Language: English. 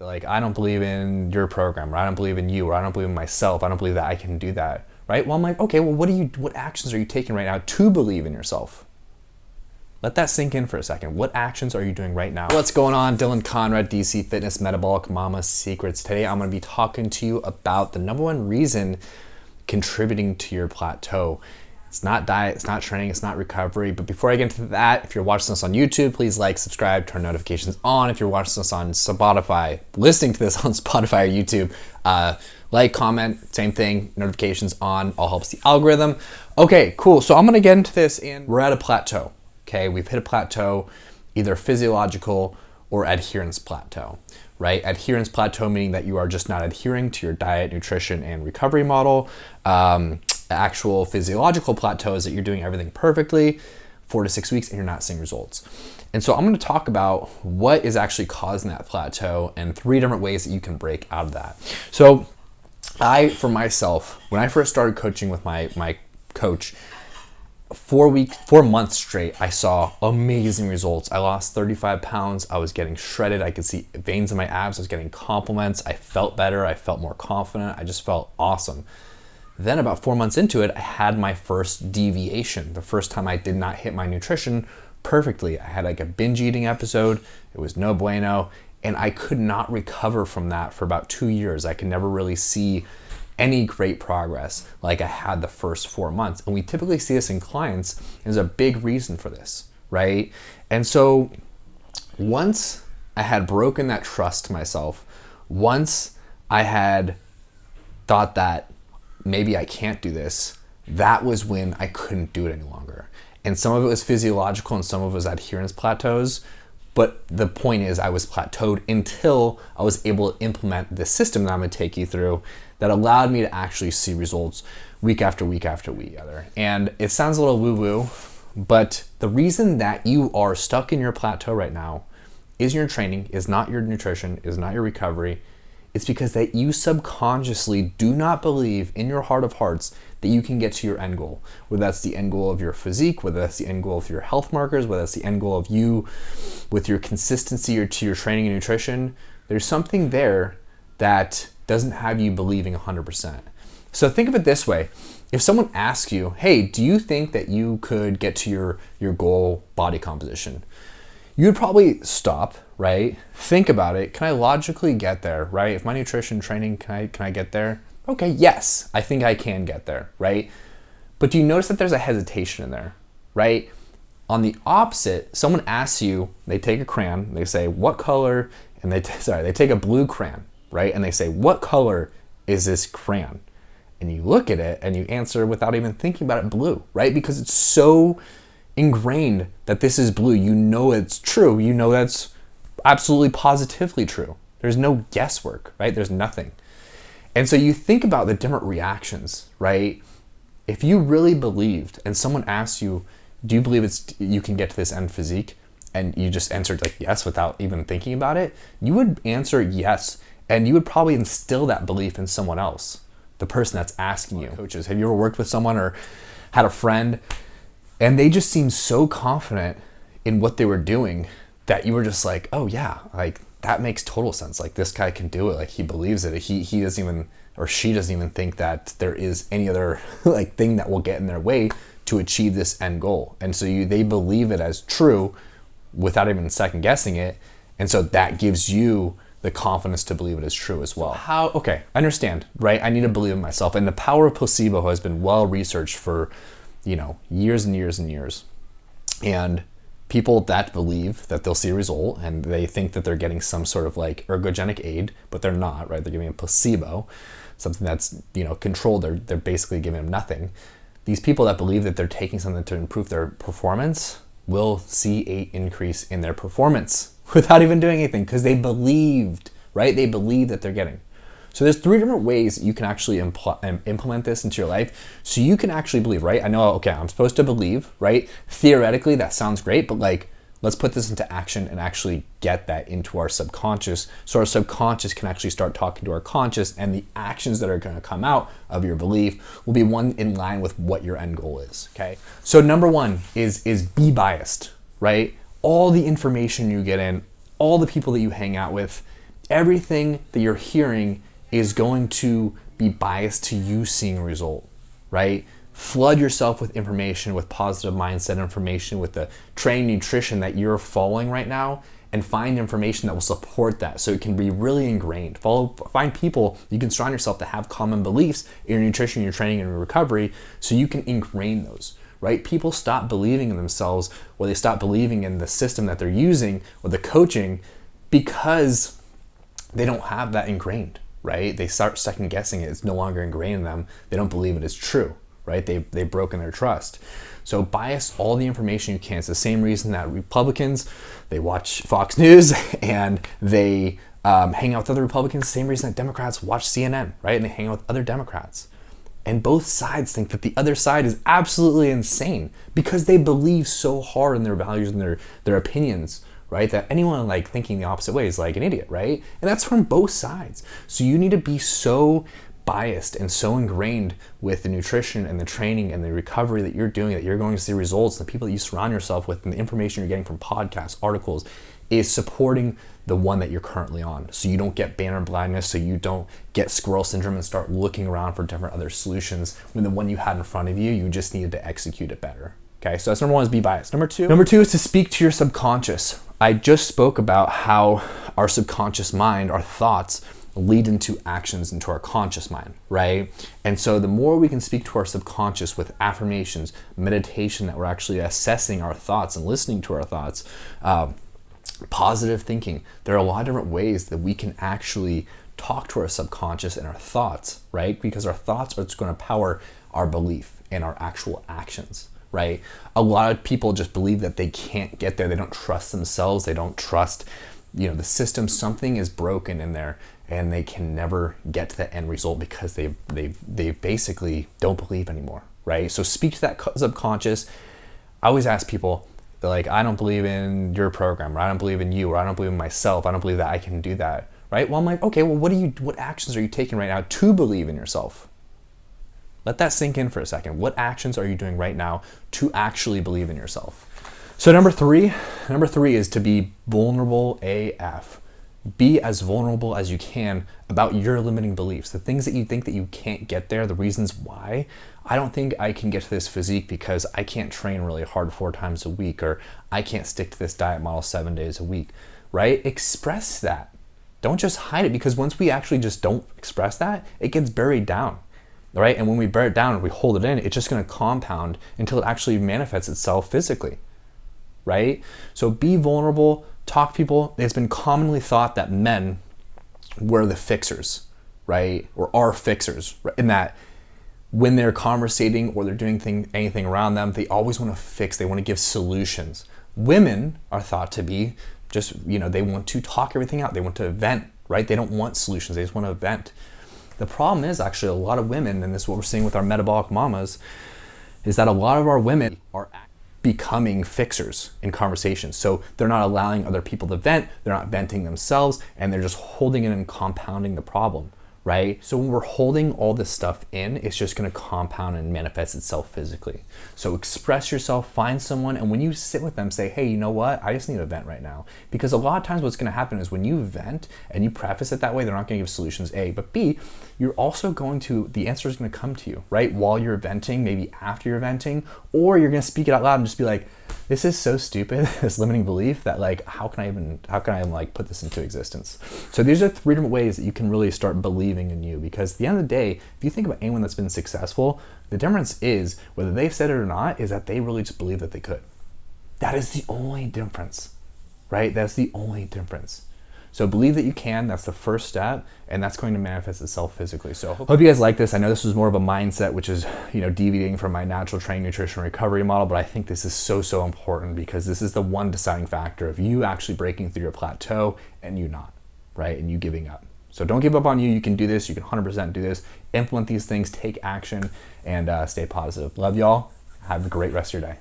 They're like, I don't believe in your program, or I don't believe in you, or I don't believe in myself. I don't believe that I can do that, right? Well, I'm like, okay, well, what actions are you taking right now to believe in yourself? Let that sink in for a second. What actions are you doing right now? What's going on? Dylan Conrad, DC Fitness Metabolic Mama Secrets. Today I'm going to be talking to you about the number one reason contributing to your plateau. It's not diet, it's not training, it's not recovery. But before I get into that, if you're watching this on YouTube, please like, subscribe, turn notifications on. If you're watching this on Spotify, listening to this on Spotify or YouTube, like, comment, same thing, notifications on, all helps the algorithm. Okay, cool. So I'm going to get into this, and we're at a plateau. Okay, we've hit a plateau, either physiological or adherence plateau, right? Adherence plateau meaning that you are just not adhering to your diet, nutrition, and recovery model. Actual physiological plateau is that you're doing everything perfectly, 4 to 6 weeks, and you're not seeing results. And so I'm going to talk about what is actually causing that plateau and 3 different ways that you can break out of that. So for myself, when I first started coaching with my coach, 4 months straight, I saw amazing results. I lost 35 pounds. I was getting shredded. I could see veins in my abs. I was getting compliments. I felt better. I felt more confident. I just felt awesome. Then about 4 months into it, I had my first deviation. The first time I did not hit my nutrition perfectly. I had like a binge eating episode. It was no bueno. And I could not recover from that for about 2 years. I could never really see any great progress like I had the first 4 months. And we typically see this in clients. There's a big reason for this, right? And so once I had broken that trust to myself, once I had thought that maybe I can't do this, that was when I couldn't do it any longer. And some of it was physiological and some of it was adherence plateaus. But the point is I was plateaued until I was able to implement this system that I'm gonna take you through that allowed me to actually see results week after week after week. And it sounds a little woo-woo, but the reason that you are stuck in your plateau right now is your training, is not your nutrition, is not your recovery. It's because that you subconsciously do not believe in your heart of hearts that you can get to your end goal. Whether that's the end goal of your physique, whether that's the end goal of your health markers, whether that's the end goal of you with your consistency or to your training and nutrition, there's something there that doesn't have you believing 100%. So think of it this way. If someone asks you, hey, do you think that you could get to your goal body composition? You'd probably stop, right? Think about it. Can I logically get there, right? If my nutrition training, can I get there? Okay, yes, I think I can get there, right? But do you notice that there's a hesitation in there, right? On the opposite, someone asks you, they take a crayon, they say, what color, and they take a blue crayon, right? And they say, what color is this crayon? And you look at it and you answer without even thinking about it, blue, right? Because it's so ingrained that this is blue. You know it's true. You know that's absolutely positively true. There's no guesswork, right? There's nothing. And so you think about the different reactions, right? If you really believed and someone asked you, do you believe you can get to this end physique? And you just answered like yes without even thinking about it, you would answer yes. And you would probably instill that belief in someone else, the person that's asking you. Coaches, have you ever worked with someone or had a friend and they just seemed so confident in what they were doing that you were just like, oh yeah, like that makes total sense. Like this guy can do it. Like he believes it. He doesn't even, or she doesn't even think that there is any other like thing that will get in their way to achieve this end goal. And so they believe it as true without even second guessing it. And so that gives you the confidence to believe it is true as well. Okay, I understand, right? I need to believe in myself. And the power of placebo has been well researched for, years and years and years. And people that believe that they'll see a result and they think that they're getting some sort of like ergogenic aid, but they're not, right? They're giving a placebo, something that's, controlled. They're basically giving them nothing. These people that believe that they're taking something to improve their performance will see an increase in their performance without even doing anything because they believed, right? They believe that they're getting. So there's 3 different ways you can actually implement this into your life. So you can actually believe, right? I know, okay, I'm supposed to believe, right? Theoretically, that sounds great, but like, let's put this into action and actually get that into our subconscious. So our subconscious can actually start talking to our conscious, and the actions that are gonna come out of your belief will be one in line with what your end goal is, okay? So number 1 is be biased, right? All the information you get in, all the people that you hang out with, Everything that you're hearing is going to be biased to you seeing a result, right? Flood yourself with information, with positive mindset information, with the training nutrition that you're following right now, and find information that will support that so it can be really ingrained. Find people you can surround yourself to have common beliefs in your nutrition, your training, and your recovery so you can ingrain those, right? People stop believing in themselves, or they stop believing in the system that they're using or the coaching because they don't have that ingrained, right? They start second guessing it. It's no longer ingrained in them. They don't believe it is true, right? They've broken their trust. So bias all the information you can. It's the same reason that Republicans, they watch Fox News and they hang out with other Republicans. Same reason that Democrats watch CNN, right? And they hang out with other Democrats. And both sides think that the other side is absolutely insane because they believe so hard in their values and their opinions, right? That anyone like thinking the opposite way is like an idiot, right? And that's from both sides. So you need to be so biased and so ingrained with the nutrition and the training and the recovery that you're doing, that you're going to see results, the people that you surround yourself with and the information you're getting from podcasts, articles, is supporting the one that you're currently on. So you don't get banner blindness, so you don't get squirrel syndrome and start looking around for different other solutions when the one you had in front of you just needed to execute it better. Okay, so that's number one, is be biased. Number two is to speak to your subconscious. I just spoke about how our subconscious mind, our thoughts, lead into actions into our conscious mind, right? And so the more we can speak to our subconscious with affirmations, meditation, that we're actually assessing our thoughts and listening to our thoughts, positive thinking, there are a lot of different ways that we can actually talk to our subconscious and our thoughts, right? Because our thoughts are going to power our belief and our actual actions, right? A lot of people just believe that they can't get there. They don't trust themselves. They don't trust, the system. Something is broken in there and they can never get to the end result because they basically don't believe anymore, right? So speak to that subconscious. I always ask people, they're like, I don't believe in your program, or I don't believe in you, or I don't believe in myself. I don't believe that I can do that, right? Well, I'm like, okay, well, what actions are you taking right now to believe in yourself? Let that sink in for a second. What actions are you doing right now to actually believe in yourself? So number three is to be vulnerable AF. Be as vulnerable as you can about your limiting beliefs, the things that you think that you can't get there, the reasons why. I don't think I can get to this physique because I can't train really hard 4 times a week, or I can't stick to this diet model 7 days a week, right? Express that. Don't just hide it, because once we actually just don't express that, it gets buried down, right? And when we bury it down and we hold it in, it's just going to compound until it actually manifests itself physically, right? So be vulnerable, talk to people. It's been commonly thought that men were the fixers, right? Or are fixers, right? In that when they're conversating or they're doing anything around them, they always want to fix, they want to give solutions. Women are thought to be just, they want to talk everything out. They want to vent, right? They don't want solutions. They just want to vent. The problem is actually a lot of women, and this is what we're seeing with our metabolic mamas, is that a lot of our women are becoming fixers in conversations. So they're not allowing other people to vent, they're not venting themselves, and they're just holding it and compounding the problem, right? So when we're holding all this stuff in, it's just gonna compound and manifest itself physically. So express yourself, find someone, and when you sit with them, say, hey, you know what? I just need to vent right now. Because a lot of times what's gonna happen is when you vent and you preface it that way, they're not gonna give solutions, A, but B, you're also the answer is gonna come to you, right? While you're venting, maybe after you're venting, or you're gonna speak it out loud and just be like, this is so stupid, this limiting belief, that like, how can I even like put this into existence? So these are 3 different ways that you can really start believing in you, because at the end of the day, if you think about anyone that's been successful, the difference is, whether they've said it or not, is that they really just believe that they could. That is the only difference, right? That's the only difference. So believe that you can, that's the first step, and that's going to manifest itself physically. So hope you guys like this. I know this was more of a mindset, which is, deviating from my natural training, nutrition, recovery model, but I think this is so important, because this is the one deciding factor of you actually breaking through your plateau and you not, right? And you giving up. So don't give up on you. You can do this. You can 100% do this. Implement these things, take action, and stay positive. Love y'all. Have a great rest of your day.